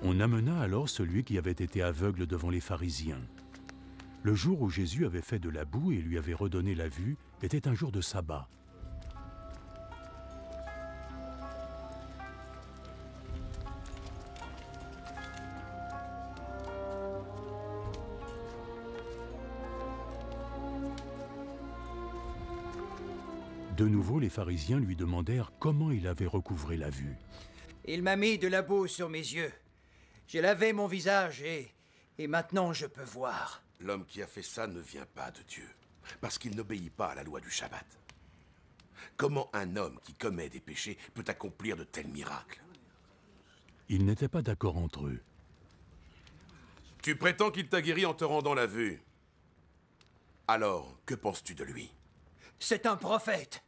On amena alors celui qui avait été aveugle devant les pharisiens. Le jour où Jésus avait fait de la boue et lui avait redonné la vue était un jour de sabbat. De nouveau, les pharisiens lui demandèrent comment il avait recouvré la vue. Il m'a mis de la boue sur mes yeux. J'ai lavé mon visage et maintenant je peux voir. L'homme qui a fait ça ne vient pas de Dieu, parce qu'il n'obéit pas à la loi du Shabbat. Comment un homme qui commet des péchés peut accomplir de tels miracles? Ils n'étaient pas d'accord entre eux. Tu prétends qu'il t'a guéri en te rendant la vue. Alors, que penses-tu de lui? C'est un prophète.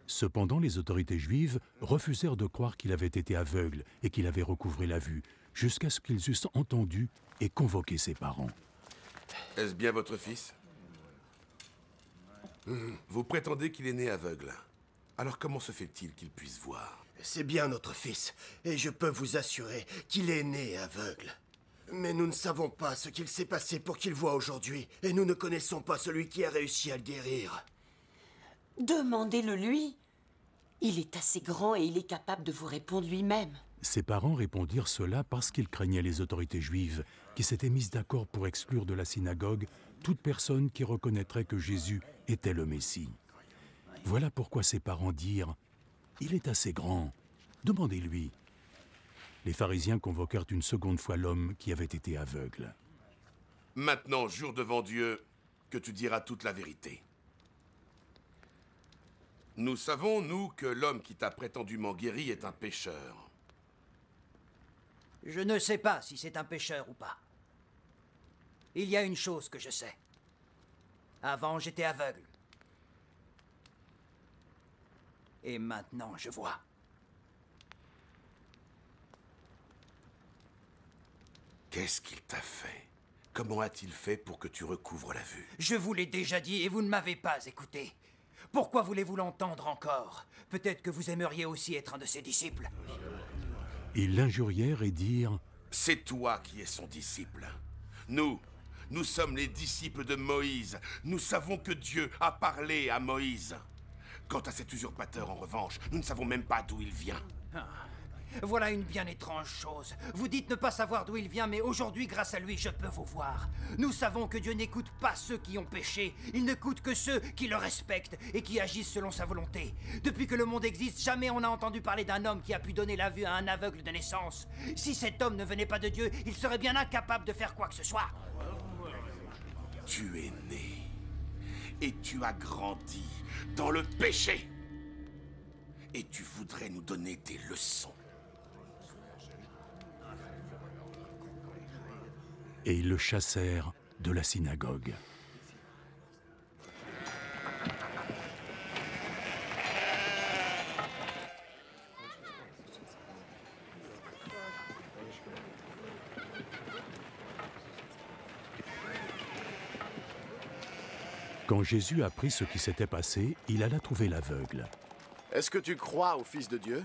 Cependant, les autorités juives refusèrent de croire qu'il avait été aveugle et qu'il avait recouvré la vue, jusqu'à ce qu'ils eussent entendu et convoqué ses parents. Est-ce bien votre fils? Vous prétendez qu'il est né aveugle. Alors comment se fait-il qu'il puisse voir? C'est bien notre fils, et je peux vous assurer qu'il est né aveugle. Mais nous ne savons pas ce qu'il s'est passé pour qu'il voie aujourd'hui, et nous ne connaissons pas celui qui a réussi à le guérir. Demandez-le lui. Il est assez grand et il est capable de vous répondre lui-même. Ses parents répondirent cela parce qu'ils craignaient les autorités juives, qui s'étaient mises d'accord pour exclure de la synagogue toute personne qui reconnaîtrait que Jésus était le Messie. Voilà pourquoi ses parents dirent « Il est assez grand, demandez-lui ». Les pharisiens convoquèrent une seconde fois l'homme qui avait été aveugle. Maintenant, jure devant Dieu que tu diras toute la vérité. Nous savons, nous, que l'homme qui t'a prétendument guéri est un pécheur. Je ne sais pas si c'est un pécheur ou pas. Il y a une chose que je sais. Avant, j'étais aveugle. Et maintenant, je vois. Qu'est-ce qu'il t'a fait? Comment a-t-il fait pour que tu recouvres la vue? Je vous l'ai déjà dit et vous ne m'avez pas écouté. Pourquoi voulez-vous l'entendre encore? Peut-être que vous aimeriez aussi être un de ses disciples. Ils l'injurièrent et dirent « C'est toi qui es son disciple. Nous sommes les disciples de Moïse. Nous savons que Dieu a parlé à Moïse. Quant à cet usurpateur, en revanche, nous ne savons même pas d'où il vient. » Voilà une bien étrange chose. Vous dites ne pas savoir d'où il vient, mais aujourd'hui, grâce à lui, je peux vous voir. Nous savons que Dieu n'écoute pas ceux qui ont péché. Il n'écoute que ceux qui le respectent et qui agissent selon sa volonté. Depuis que le monde existe, jamais on n'a entendu parler d'un homme qui a pu donner la vue à un aveugle de naissance. Si cet homme ne venait pas de Dieu, il serait bien incapable de faire quoi que ce soit. Tu es né et tu as grandi dans le péché. Et tu voudrais nous donner des leçons. et ils le chassèrent de la synagogue. Quand Jésus apprit ce qui s'était passé, il alla trouver l'aveugle. Est-ce que tu crois au Fils de Dieu?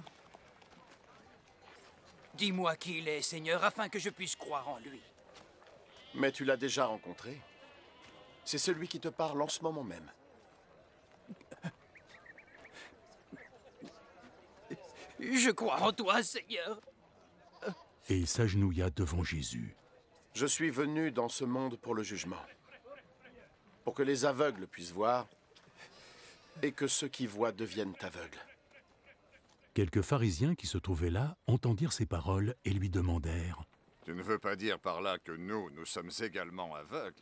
Dis-moi qui il est, Seigneur, afin que je puisse croire en lui. Mais tu l'as déjà rencontré. C'est celui qui te parle en ce moment même. Je crois en toi, Seigneur. Et il s'agenouilla devant Jésus. Je suis venu dans ce monde pour le jugement. Pour que les aveugles puissent voir et que ceux qui voient deviennent aveugles. Quelques pharisiens qui se trouvaient là entendirent ces paroles et lui demandèrent « Tu ne veux pas dire par là que nous sommes également aveugles?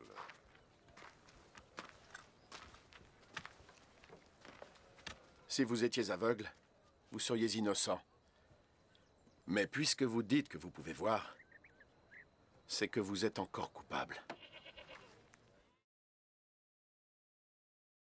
Si vous étiez aveugle, vous seriez innocent. Mais puisque vous dites que vous pouvez voir, c'est que vous êtes encore coupable.